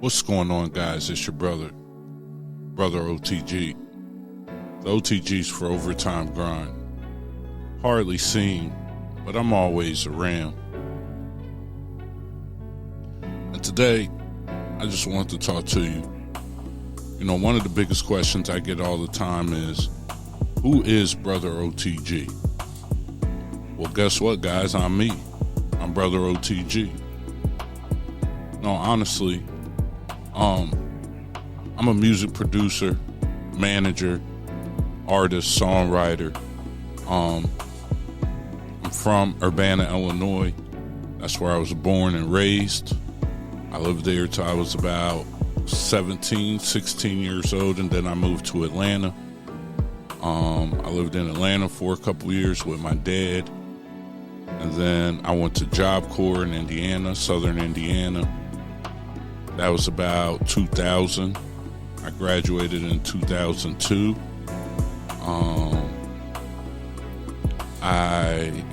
What's going on, guys? It's your brother O.T.G. The O.T.G's for Overtime Grind. Hardly seen, but I'm always around. And today, I just want to talk to you. You know, one of the biggest questions I get all the time is, who is Brother O.T.G? Well, guess what, guys? I'm me. I'm Brother O.T.G. No, honestly, I'm a music producer, manager, artist, songwriter. I'm from Urbana, Illinois. That's where I was born and raised. I lived there till I was about 16 years old, and then I moved to Atlanta. I lived in Atlanta for a couple years with my dad, and then I went to Job Corps in Indiana, Southern Indiana. That was about 2000. I graduated in 2002. I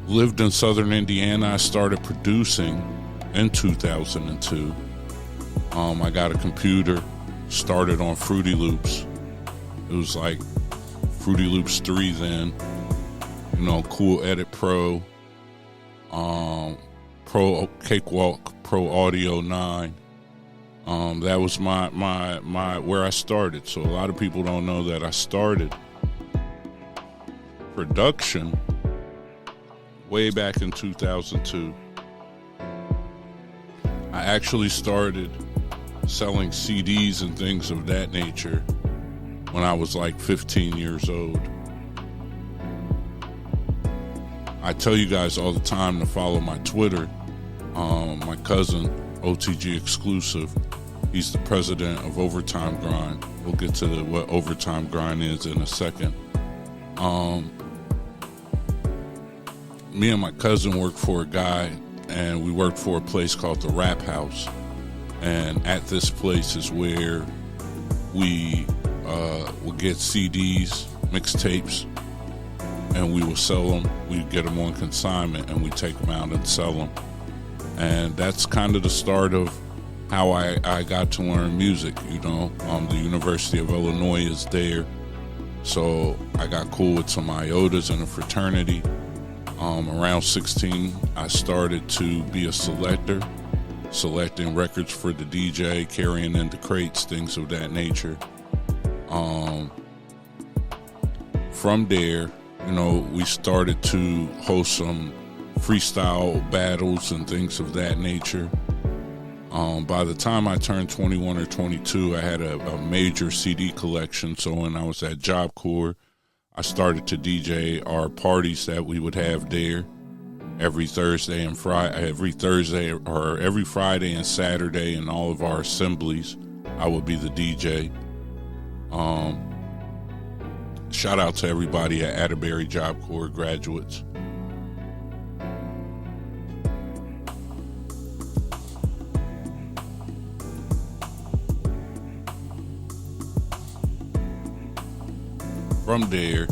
lived in Southern Indiana. I started producing in 2002. I got a computer, started on Fruity Loops. It was like Fruity Loops 3 then. You know, Cool Edit Pro, Pro Cakewalk, Pro Audio 9. That was my where I started. So a lot of people don't know that I started production way back in 2002. I actually started selling CDs and things of that nature when I was like 15 years old. I tell you guys all the time to follow my Twitter. My cousin, O.T.G exclusive, he's the president of Overtime Grind. We'll get to what Overtime Grind is in a second. Me and my cousin worked for a guy, and we worked for a place called the Rap House. And at this place is where we will get CDs, mixtapes, and we will sell them. We get them on consignment, and we take them out and sell them. And that's kind of the start of how I got to learn music. You know, the University of Illinois is there, so I got cool with some IOTAs in a fraternity. Around 16, I started to be a selector, selecting records for the DJ, carrying into crates, things of that nature. From there, you know, we started to host some freestyle battles and things of that nature. By the time I turned 21 or 22, I had a major CD collection. So when I was at Job Corps, I started to DJ our parties that we would have there every Thursday and Friday, every Friday and Saturday, and all of our assemblies, I would be the DJ. Shout out to everybody at Atterbury Job Corps graduates. From there,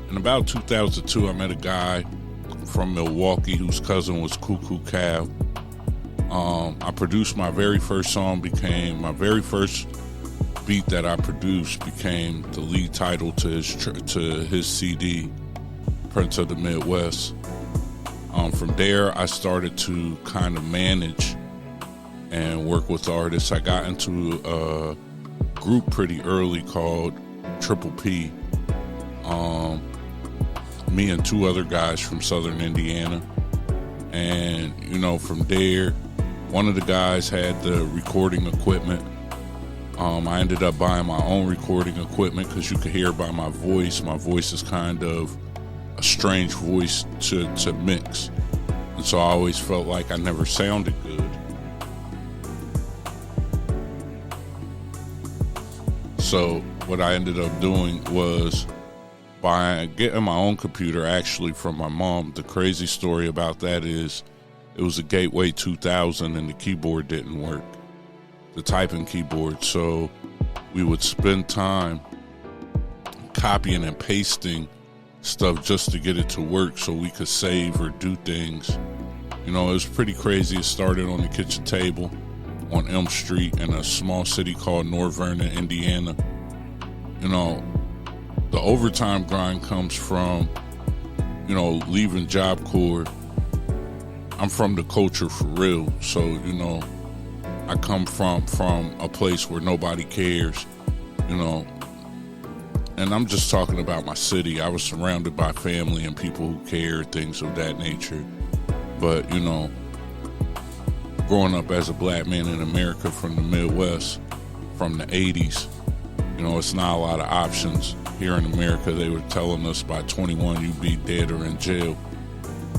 in about 2002, I met a guy from Milwaukee whose cousin was Cuckoo Cow. I produced my very first song, my very first beat that I produced became the lead title to his CD, Prince of the Midwest. From there, I started to kind of manage and work with artists. I got into a group pretty early called Triple P. Me and two other guys from Southern Indiana. And, you know, from there, one of the guys had the recording equipment. I ended up buying my own recording equipment because you could hear by my voice. My voice is kind of a strange voice to mix. And so I always felt like I never sounded good. So what I ended up doing was getting my own computer, actually, from my mom. The crazy story about that is it was a Gateway 2000 and the keyboard didn't work, the typing keyboard. So we would spend time copying and pasting stuff just to get it to work so we could save or do things You know, it was pretty crazy. It started on the kitchen table on Elm Street in a small city called North Vernon, Indiana. You know, the overtime grind comes from, you know, leaving Job Corps. I'm from the culture for real. So, you know, I come from a place where nobody cares, you know. And I'm just talking about my city. I was surrounded by family and people who care, things of that nature. But, you know, growing up as a black man in America from the Midwest, from the 80s, you know, it's not a lot of options. Here in America, they were telling us by 21 you'd be dead or in jail.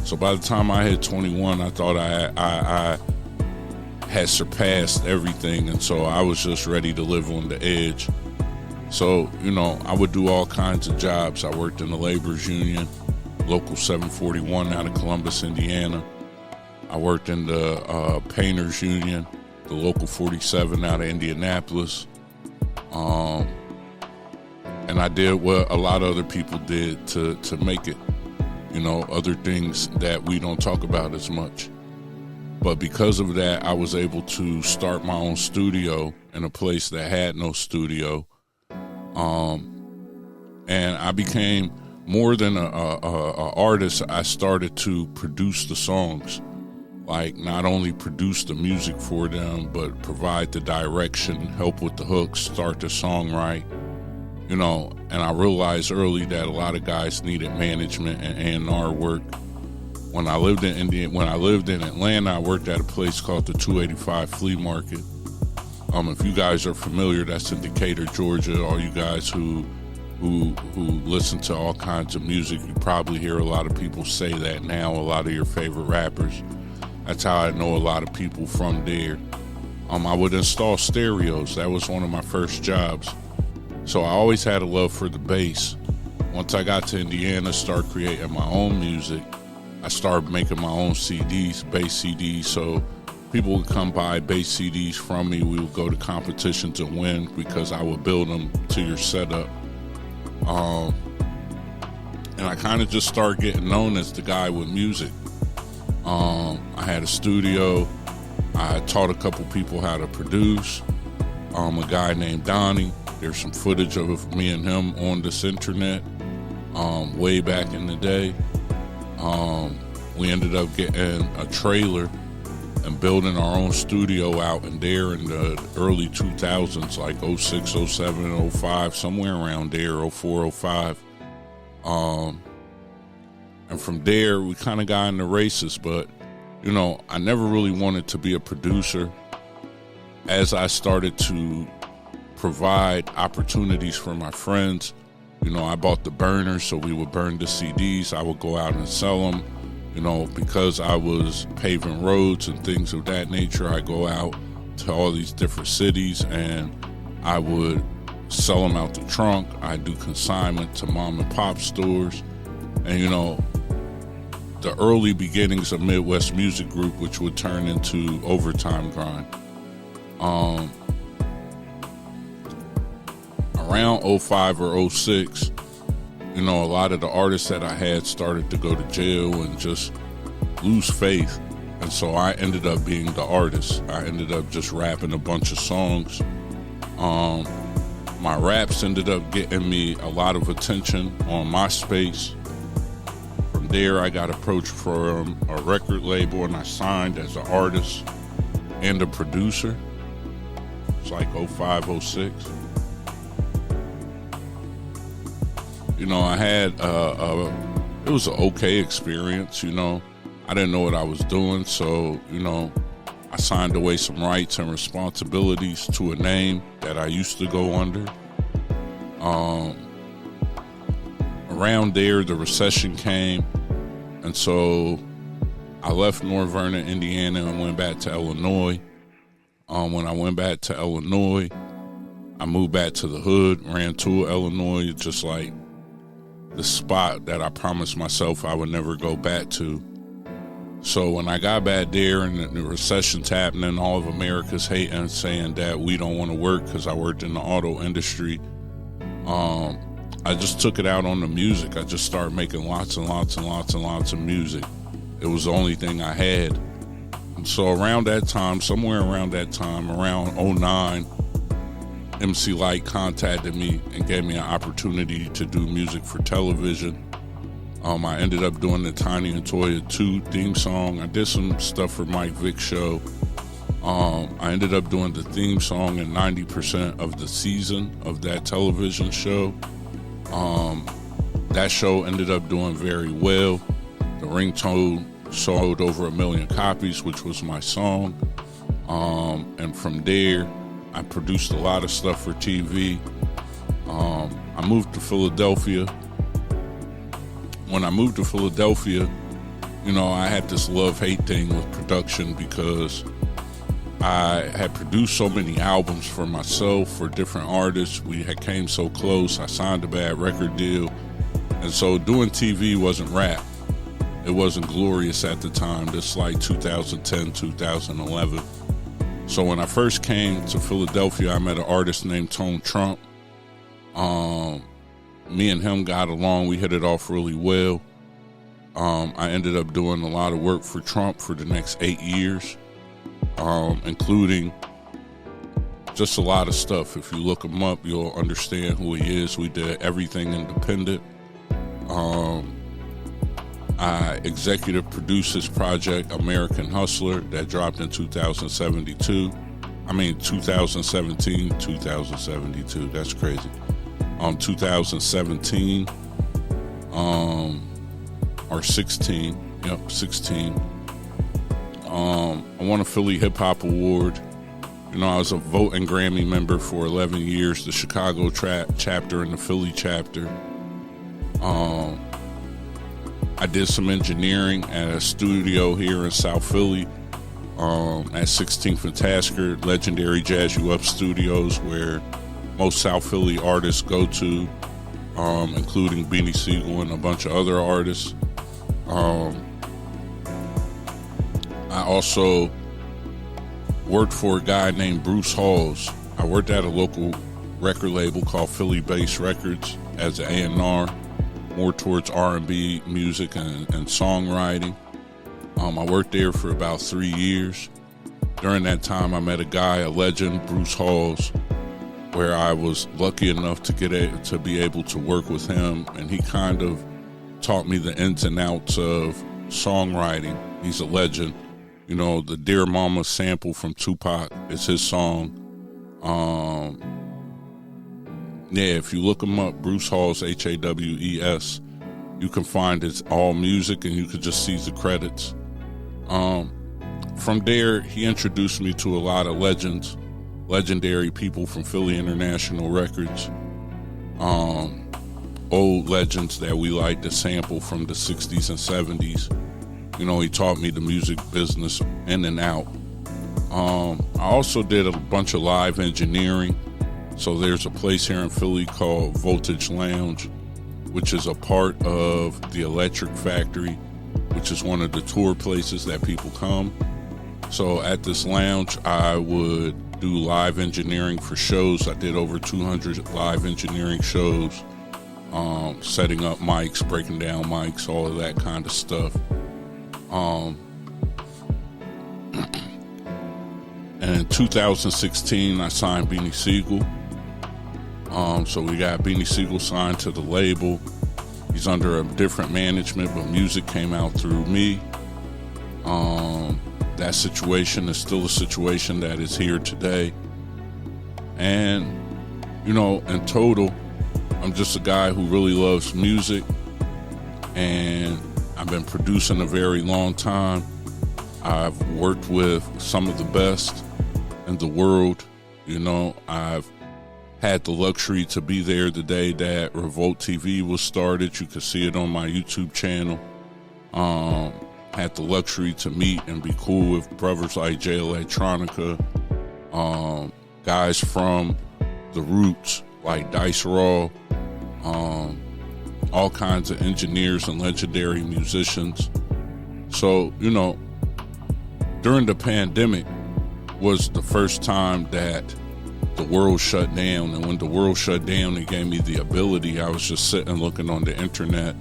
So by the time I hit 21, I thought I had surpassed everything, and so I was just ready to live on the edge. So, you know, I would do all kinds of jobs. I worked in the Laborers Union, Local 741 out of Columbus, Indiana. I worked in the Painters Union, the Local 47 out of Indianapolis. And I did what a lot of other people did to make it, you know, other things that we don't talk about as much. But because of that, I was able to start my own studio in a place that had no studio. And I became more than a artist. I started to produce the songs, like not only produce the music for them, but provide the direction, help with the hooks, start the song right. You know, and I realized early that a lot of guys needed management and A&R work. When I lived in Atlanta, I worked at a place called the 285 Flea Market. If you guys are familiar, that's in Decatur, Georgia. All you guys who listen to all kinds of music, you probably hear a lot of people say that now, a lot of your favorite rappers. That's how I know a lot of people from there. I would install stereos. That was one of my first jobs. So I always had a love for the bass. Once I got to Indiana, started creating my own music, I started making my own CDs, bass CDs. So people would come buy bass CDs from me. We would go to competitions and win because I would build them to your setup. And I kind of just started getting known as the guy with music. I had a studio. I taught a couple people how to produce. A guy named Donnie. There's some footage of me and him on this internet way back in the day. We ended up getting a trailer and building our own studio out in there in the early 2000s, like 06, 07, 05, somewhere around there, 04, 05. And from there, we kind of got in the races, but, you know, I never really wanted to be a producer. As I started to provide opportunities for my friends, you know, I bought the burners, so we would burn the CDs. I would go out and sell them. You know, because I was paving roads and things of that nature, I go out to all these different cities and I would sell them out the trunk. I do consignment to mom and pop stores. And, you know, the early beginnings of Midwest Music Group, which would turn into Overtime Grind. Around 05 or 06, you know, a lot of the artists that I had started to go to jail and just lose faith. And so I ended up being the artist. I ended up just rapping a bunch of songs. My raps ended up getting me a lot of attention on MySpace. From there, I got approached from a record label and I signed as an artist and a producer. It's like 05, 06. You know, I had, it was an okay experience, you know. I didn't know what I was doing, so, you know, I signed away some rights and responsibilities to a name that I used to go under. Around there, the recession came, and so I left North Vernon, Indiana, and went back to Illinois. When I went back to Illinois, I moved back to the hood, ran to Illinois, just like the spot that I promised myself I would never go back to. So when I got back there and the recession's happening, all of America's hating, saying that we don't want to work because I worked in the auto industry, I just took it out on the music. I just started making lots and lots and lots and lots of music. It was the only thing I had. And so around that time, somewhere around that time, around 09, MC Light contacted me and gave me an opportunity to do music for television. I ended up doing the Tiny and Toya 2 theme song. I did some stuff for Mike Vick's show. I ended up doing the theme song in 90% of the season of that television show. That show ended up doing very well. The ringtone sold over 1 million copies, which was my song. And from there, I produced a lot of stuff for TV. I moved to Philadelphia. When I moved to Philadelphia, I had this love-hate thing with production because I had produced so many albums for myself, for different artists. We had came so close. I signed a bad record deal. And so doing TV wasn't rap. It wasn't glorious at the time. This is like 2010, 2011. So when I first came to Philadelphia, I met an artist named Tone Trump. Me and him got along. We hit it off really well. I ended up doing a lot of work for Trump for the next 8 years, including just a lot of stuff. If you look him up, you'll understand who he is. We did everything independent. I executive produced his project, American Hustler, that dropped in 2017, 2072. That's crazy. 2017, or 16. Yep, 16. I won a Philly Hip Hop Award. I was a Vote and Grammy member for 11 years, the Chicago chapter and the Philly chapter. I did some engineering at a studio here in South Philly, at 16th and Tasker, legendary Jazz You Up Studios, where most South Philly artists go to, including Beanie Siegel and a bunch of other artists. I also worked for a guy named Bruce Halls. I worked at a local record label called Philly Bass Records as an A&R, more towards R&B music and songwriting. I worked there for about 3 years. During that time, I met a guy, a legend, Bruce Halls, where I was lucky enough to be able to work with him, and he kind of taught me the ins and outs of songwriting. He's a legend. The Dear Mama sample from Tupac is his song. If you look him up, Bruce Halls, Hawes, you can find it's all music and you could just see the credits. From there, he introduced me to a lot of legendary people from Philly International Records. Old legends that we like to sample from the 60s and 70s. He taught me the music business in and out. I also did a bunch of live engineering. So there's a place here in Philly called Voltage Lounge, which is a part of the Electric Factory, which is one of the tour places that people come. So at this lounge, I would do live engineering for shows. I did over 200 live engineering shows, setting up mics, breaking down mics, all of that kind of stuff. And in 2016, I signed Beanie Siegel. So we got Beanie Siegel signed to the label. He's under a different management, but music came out through me. That situation is still a situation that is here today. And, in total, I'm just a guy who really loves music. And I've been producing a very long time. I've worked with some of the best in the world. I've had the luxury to be there the day that Revolt TV was started. You can see it on my YouTube channel. Had the luxury to meet and be cool with brothers like Jay Electronica, guys from the Roots like Dice Raw, all kinds of engineers and legendary musicians. So, during the pandemic was the first time that the world shut down. And when the world shut down, it gave me the ability. I was just sitting looking on the internet,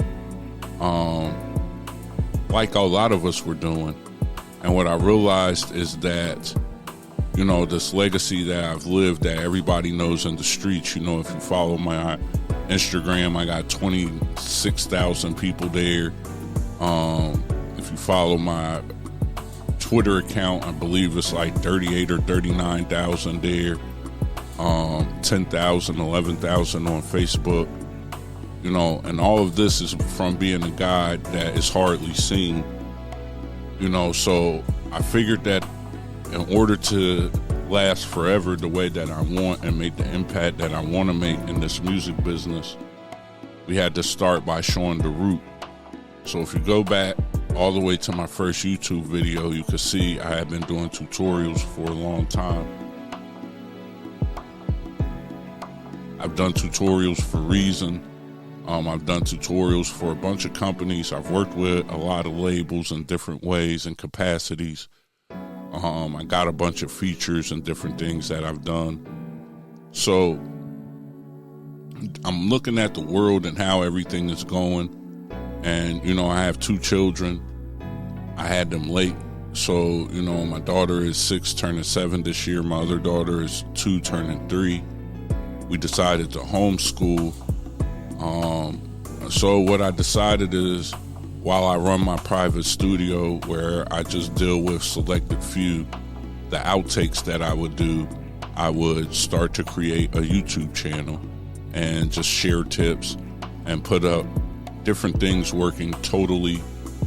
like a lot of us were doing. And what I realized is that, you know, this legacy that I've lived that everybody knows in the streets, you know, if you follow my Instagram, I got 26,000 people there. If you follow my Twitter account, I believe it's like 38 or 39,000 there. 10,000, 11,000 on Facebook. You know, and all of this is from being a guy that is hardly seen. You know, so I figured that in order to last forever the way that I want and make the impact that I want to make in this music business, we had to start by showing the root. So if you go back all the way to my first YouTube video, you can see I have been doing tutorials for a long time. I've done tutorials for Reason. I've done tutorials for a bunch of companies. I've worked with a lot of labels in different ways and capacities. I got a bunch of features and different things that I've done. So I'm looking at the world and how everything is going. And, you know, I have 2 children. I had them late. So, you know, my daughter is 6 turning 7 this year. My other daughter is 2 turning 3. We decided to homeschool. So what I decided is, while I run my private studio where I just deal with selected few, the outtakes that I would do, I would start to create a YouTube channel and just share tips and put up different things working totally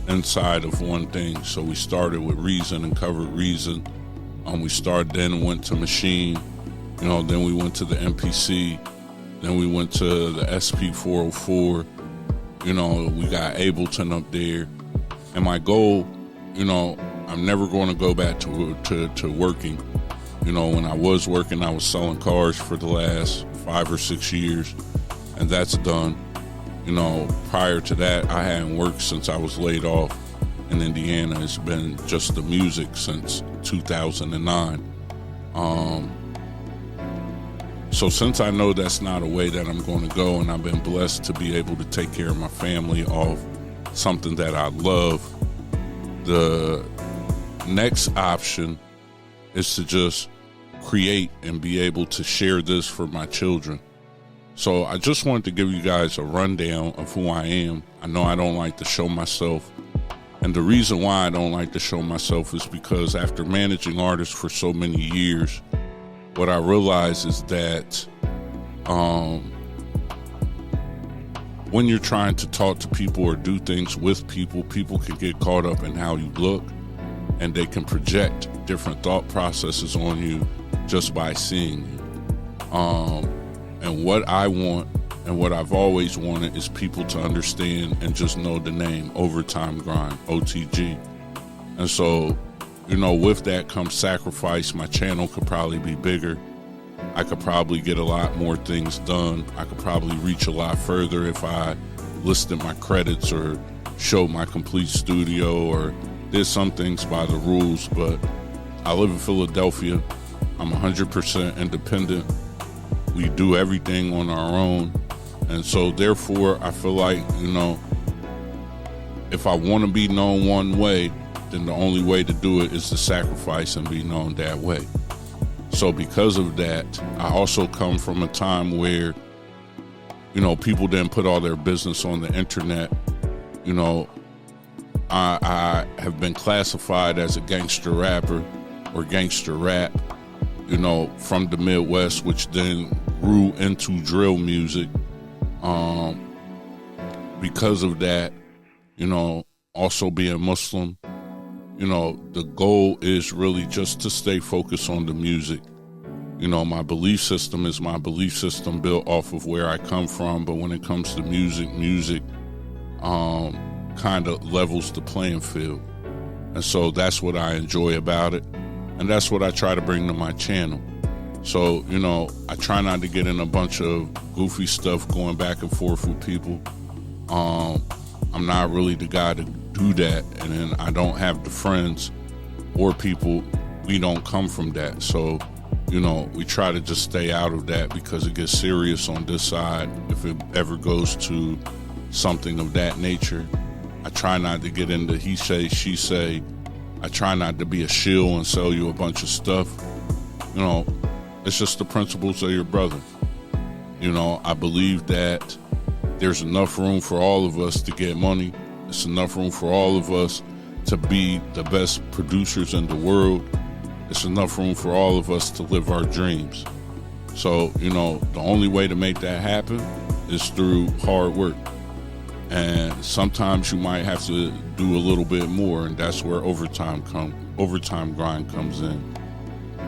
inside of one thing. So we started with Reason and covered Reason. We started, then went to Machine, you know, then we went to the MPC, then we went to the SP404. You know, we got Ableton up there. And my goal, you know, I'm never going to go back to working. You know, when I was working, I was selling cars for the last 5 or 6 years, and that's done. You know, prior to that, I hadn't worked since I was laid off in Indiana. It's been just the music since 2009. So since I know that's not a way that I'm going to go, and I've been blessed to be able to take care of my family off something that I love, the next option is to just create and be able to share this for my children. So I just wanted to give you guys a rundown of who I am. I know I don't like to show myself. And the reason why I don't like to show myself is because after managing artists for so many years, what I realize is that when you're trying to talk to people or do things with people, people can get caught up in how you look, and they can project different thought processes on you just by seeing you. And what I want and what I've always wanted is people to understand and just know the name Overtime Grind, O.T.G. And so, you know, with that comes sacrifice. My channel could probably be bigger. I could probably get a lot more things done. I could probably reach a lot further if I listed my credits or showed my complete studio or did some things by the rules. But I live in Philadelphia. I'm 100% independent. We do everything on our own. And so therefore, I feel like, you know, if I want to be known one way, then the only way to do it is to sacrifice and be known that way. So because of that, I also come from a time where, you know, people didn't put all their business on the internet. You know, I have been classified as a gangster rapper or gangster rap, you know, from the Midwest, which then grew into drill music. Because of that, you know, also being Muslim, you know, the goal is really just to stay focused on the music. You know, my belief system is my belief system built off of where I come from. But when it comes to music kind of levels the playing field. And so that's what I enjoy about it. And that's what I try to bring to my channel. So, you know, I try not to get in a bunch of goofy stuff going back and forth with people. I'm not really the guy to do that. And then I don't have the friends or people. We don't come from that. So, you know, we try to just stay out of that because it gets serious on this side if it ever goes to something of that nature. I try not to get into he say, she say. I try not to be a shill and sell you a bunch of stuff. You know, it's just the principles of your brother. You know, I believe that there's enough room for all of us to get money. It's enough room for all of us to be the best producers in the world. It's enough room for all of us to live our dreams. So, you know, the only way to make that happen is through hard work. And sometimes you might have to do a little bit more, and that's where overtime grind comes in.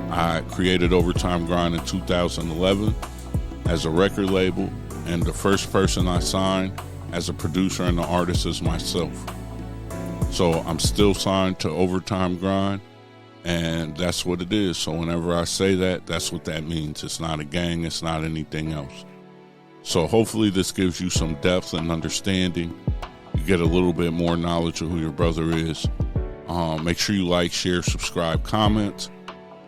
I created Overtime Grind in 2011 as a record label, and the first person I signed as a producer and an artist is myself. So I'm still signed to Overtime Grind, and that's what it is. So whenever I say that, that's what that means. It's not a gang, it's not anything else. So hopefully this gives you some depth and understanding. You get a little bit more knowledge of who your brother is. Make sure you like, share, subscribe, comment.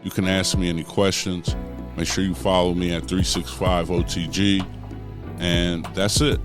You can ask me any questions. Make sure you follow me at 365 OTG. And that's it.